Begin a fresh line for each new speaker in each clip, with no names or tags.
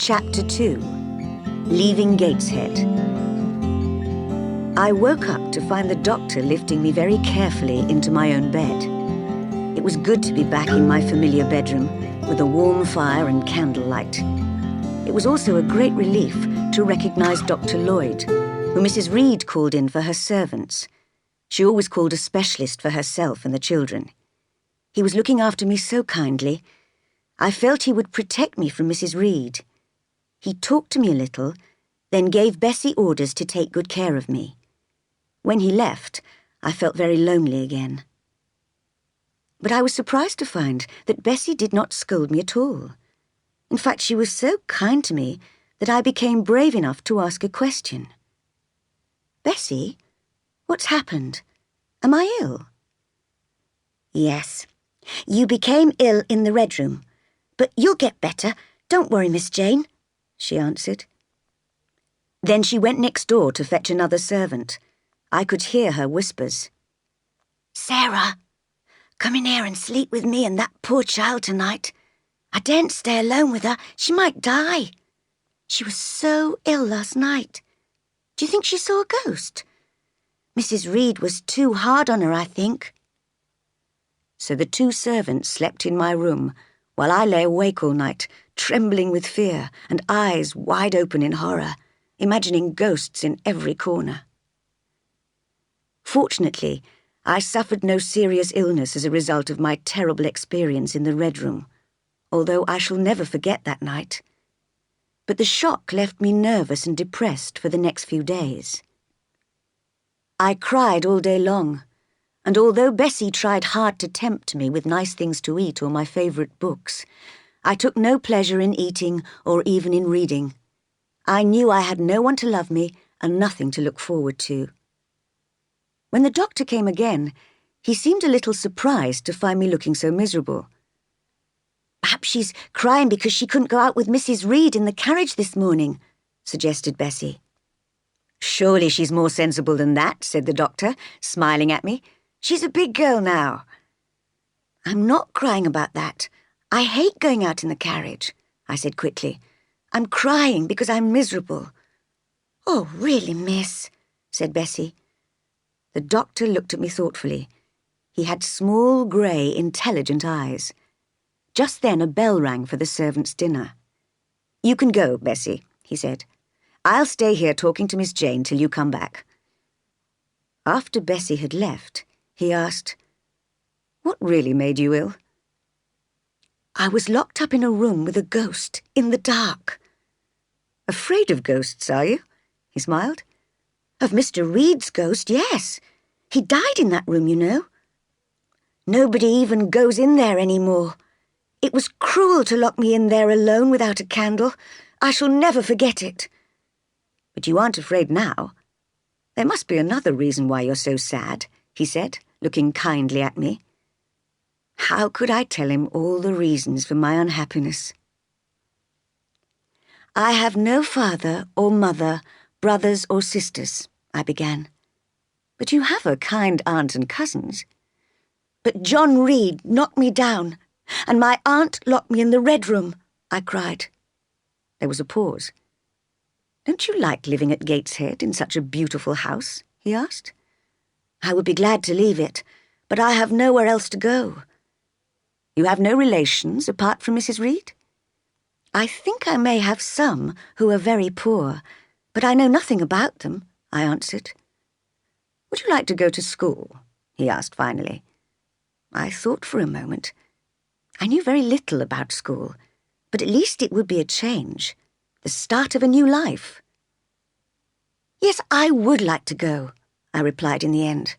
Chapter 2. Leaving Gateshead. I woke up to find the doctor lifting me very carefully into my own bed. It was good to be back in my familiar bedroom with a warm fire and candlelight. It was also a great relief to recognise Dr. Lloyd, who Mrs. Reed called in for her servants. She always called a specialist for herself and the children. He was looking after me so kindly. I felt he would protect me from Mrs. Reed. He talked to me a little, then gave Bessie orders to take good care of me. When he left, I felt very lonely again. But I was surprised to find that Bessie did not scold me at all. In fact, she was so kind to me that I became brave enough to ask a question. "Bessie, what's happened? Am I ill?"
"Yes, you became ill in the Red Room, but you'll get better. Don't worry, Miss Jane," she answered.
Then she went next door to fetch another servant. I could hear her whispers.
"Sarah, come in here and sleep with me and that poor child tonight. I daren't stay alone with her. She might die. She was so ill last night. Do you think she saw a ghost? Mrs. Reed was too hard on her, I think."
So the two servants slept in my room while I lay awake all night, trembling with fear and eyes wide open in horror, imagining ghosts in every corner. Fortunately, I suffered no serious illness as a result of my terrible experience in the Red Room, although I shall never forget that night. But the shock left me nervous and depressed for the next few days. I cried all day long, and although Bessie tried hard to tempt me with nice things to eat or my favourite books, I took no pleasure in eating or even in reading. I knew I had no one to love me and nothing to look forward to. When the doctor came again, he seemed a little surprised to find me looking so miserable.
"Perhaps she's crying because she couldn't go out with Mrs. Reed in the carriage this morning," suggested Bessie.
"Surely she's more sensible than that," said the doctor, smiling at me. "She's a big girl now."
"I'm not crying about that. I hate going out in the carriage," I said quickly. "I'm crying because I'm miserable." "Oh, really, miss," said Bessie.
The doctor looked at me thoughtfully. He had small, grey, intelligent eyes. Just then a bell rang for the servants' dinner. "You can go, Bessie," he said. "I'll stay here talking to Miss Jane till you come back." After Bessie had left, he asked, "What really made you ill?"
"I was locked up in a room with a ghost, in the dark."
"Afraid of ghosts, are you?" He smiled.
"Of Mr. Reed's ghost, yes. He died in that room, you know. Nobody even goes in there anymore. It was cruel to lock me in there alone without a candle. I shall never forget it."
"But you aren't afraid now. There must be another reason why you're so sad," he said, looking kindly at me. How could I tell him all the reasons for my unhappiness?
"I have no father or mother, brothers or sisters," I began.
"But you have a kind aunt and cousins."
"But John Reed knocked me down, and my aunt locked me in the Red Room," I cried.
There was a pause. "Don't you like living at Gateshead in such a beautiful house?" he asked.
"I would be glad to leave it, but I have nowhere else to go."
"You have no relations apart from Mrs. Reed?"
"I think I may have some who are very poor, but I know nothing about them," I answered.
"Would you like to go to school?" he asked finally. I thought for a moment. I knew very little about school, but at least it would be a change, the start of a new life.
"Yes, I would like to go," I replied in the end.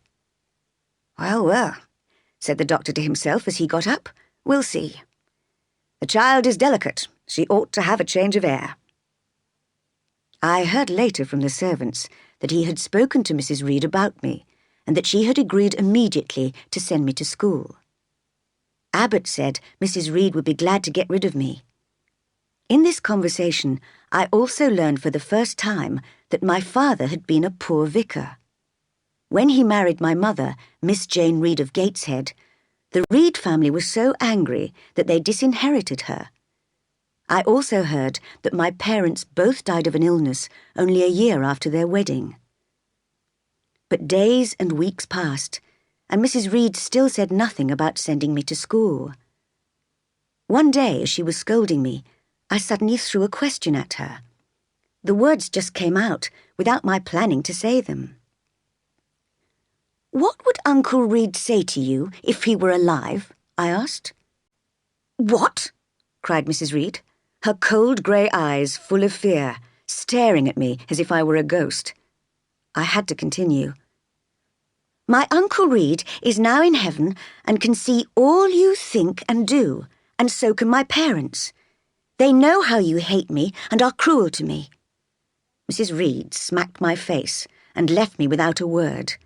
Well, well," said the doctor to himself as he got up. "We'll see. The child is delicate. She ought to have a change of air." I heard later from the servants that he had spoken to Mrs. Reed about me, and that she had agreed immediately to send me to school. Abbott said Mrs. Reed would be glad to get rid of me. In this conversation, I also learned for the first time that my father had been a poor vicar. When he married my mother, Miss Jane Reed of Gateshead, the Reed family was so angry that they disinherited her. I also heard that my parents both died of an illness only a year after their wedding. But days and weeks passed, and Mrs. Reed still said nothing about sending me to school. One day, as she was scolding me, I suddenly threw a question at her. The words just came out without my planning to say them. "What would Uncle Reed say to you if he were alive?" I asked. "What?" cried Mrs. Reed, her cold grey eyes full of fear, staring at me as if I were a ghost. I had to continue. "My Uncle Reed is now in heaven and can see all you think and do, and so can my parents. They know how you hate me and are cruel to me." Mrs. Reed smacked my face and left me without a word.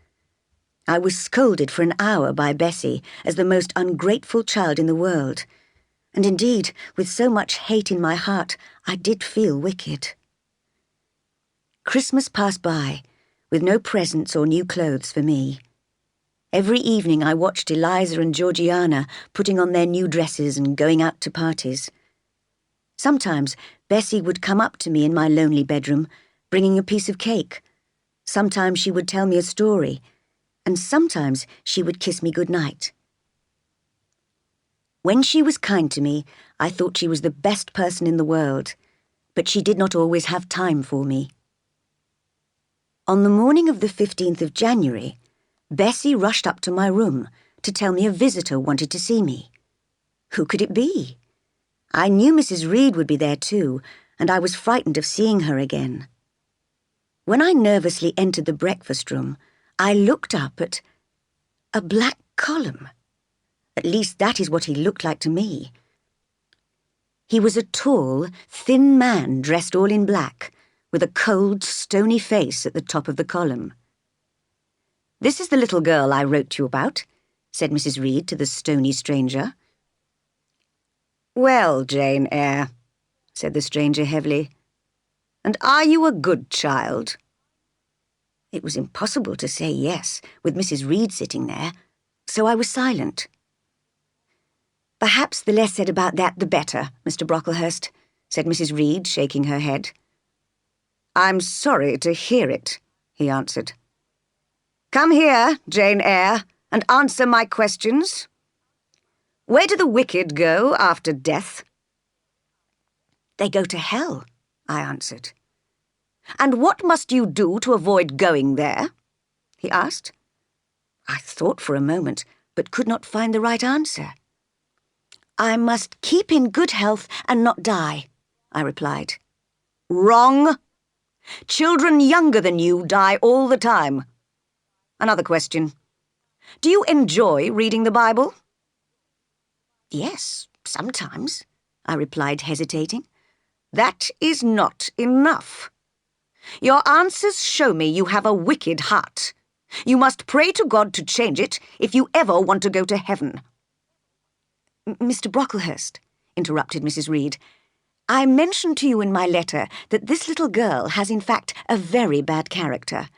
I was scolded for an hour by Bessie as the most ungrateful child in the world, and indeed, with so much hate in my heart, I did feel wicked. Christmas passed by, with no presents or new clothes for me. Every evening I watched Eliza and Georgiana putting on their new dresses and going out to parties. Sometimes Bessie would come up to me in my lonely bedroom, bringing a piece of cake. Sometimes she would tell me a story, and sometimes she would kiss me good night. When she was kind to me, I thought she was the best person in the world, but she did not always have time for me. On the morning of the 15th of January, Bessie rushed up to my room to tell me a visitor wanted to see me. Who could it be? I knew Mrs. Reed would be there too, and I was frightened of seeing her again. When I nervously entered the breakfast room, I looked up at a black column. At least that is what he looked like to me. He was a tall, thin man dressed all in black, with a cold, stony face at the top of the column. "This is the little girl I wrote you about," said Mrs. Reed to the stony stranger. "Well, Jane Eyre," said the stranger heavily, "and are you a good child?" It was impossible to say yes, with Mrs. Reed sitting there, so I was silent. "Perhaps the less said about that, the better, Mr. Brocklehurst," said Mrs. Reed, shaking her head. "I'm sorry to hear it," he answered. "Come here, Jane Eyre, and answer my questions. Where do the wicked go after death?" "They go to hell," I answered. "And what must you do to avoid going there?" he asked. I thought for a moment, but could not find the right answer. "I must keep in good health and not die," I replied. "Wrong. Children younger than you die all the time. Another question. Do you enjoy reading the Bible?" "Yes, sometimes," I replied, hesitating. "That is not enough. Your answers show me you have a wicked heart. You must pray to God to change it if you ever want to go to heaven." "Mr. Brocklehurst," interrupted Mrs. Reed, "I mentioned to you in my letter that this little girl has in fact a very bad character.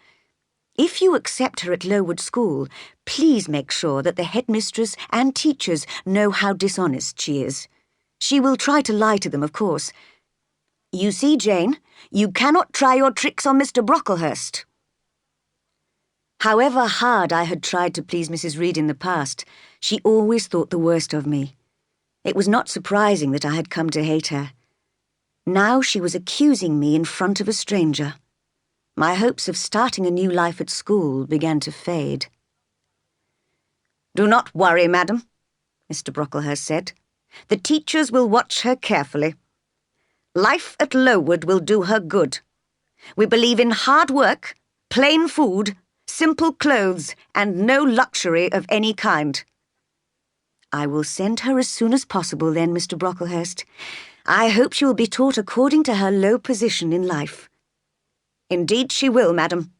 If you accept her at Lowood School, please make sure that the headmistress and teachers know how dishonest she is. She will try to lie to them, of course. You see, Jane, you cannot try your tricks on Mr. Brocklehurst." However hard I had tried to please Mrs. Reed in the past, she always thought the worst of me. It was not surprising that I had come to hate her. Now she was accusing me in front of a stranger. My hopes of starting a new life at school began to fade. "Do not worry, madam," Mr. Brocklehurst said. "The teachers will watch her carefully. Life at Lowood will do her good. We believe in hard work, plain food, simple clothes, and no luxury of any kind." "I will send her as soon as possible then, Mr. Brocklehurst. I hope she will be taught according to her low position in life." "Indeed she will, madam.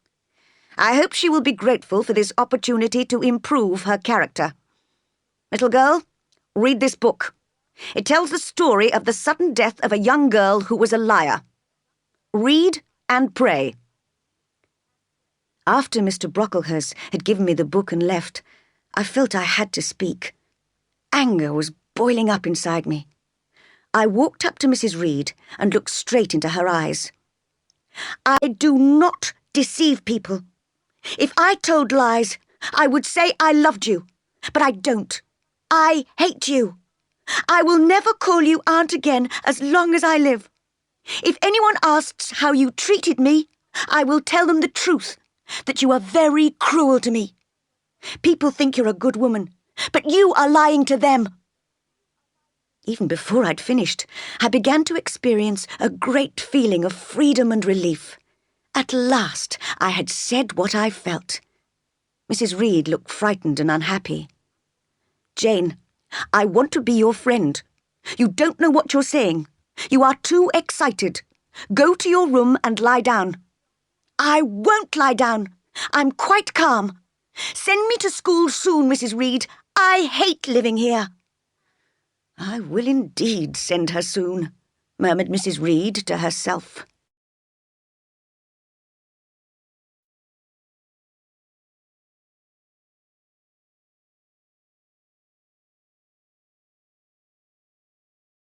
I hope she will be grateful for this opportunity to improve her character. Little girl, read this book. It tells the story of the sudden death of a young girl who was a liar. Read and pray." After Mr. Brocklehurst had given me the book and left, I felt I had to speak. Anger was boiling up inside me. I walked up to Mrs. Reed and looked straight into her eyes. I do not deceive people. If I told lies, I would say I loved you, but I don't. I hate you. I will never call you aunt again as long as I live. If anyone asks how you treated me, I will tell them the truth, that you are very cruel to me. People think you're a good woman, but you are lying to them. Even before I'd finished, I began to experience a great feeling of freedom and relief. At last, I had said what I felt. Mrs. Reed looked frightened and unhappy. Jane, I want to be your friend. You don't know what you're saying. You are too excited. Go to your room and lie down. I won't lie down. I'm quite calm. Send me to school soon, Mrs. Reed. I hate living here. I will indeed send her soon, murmured Mrs. Reed to herself.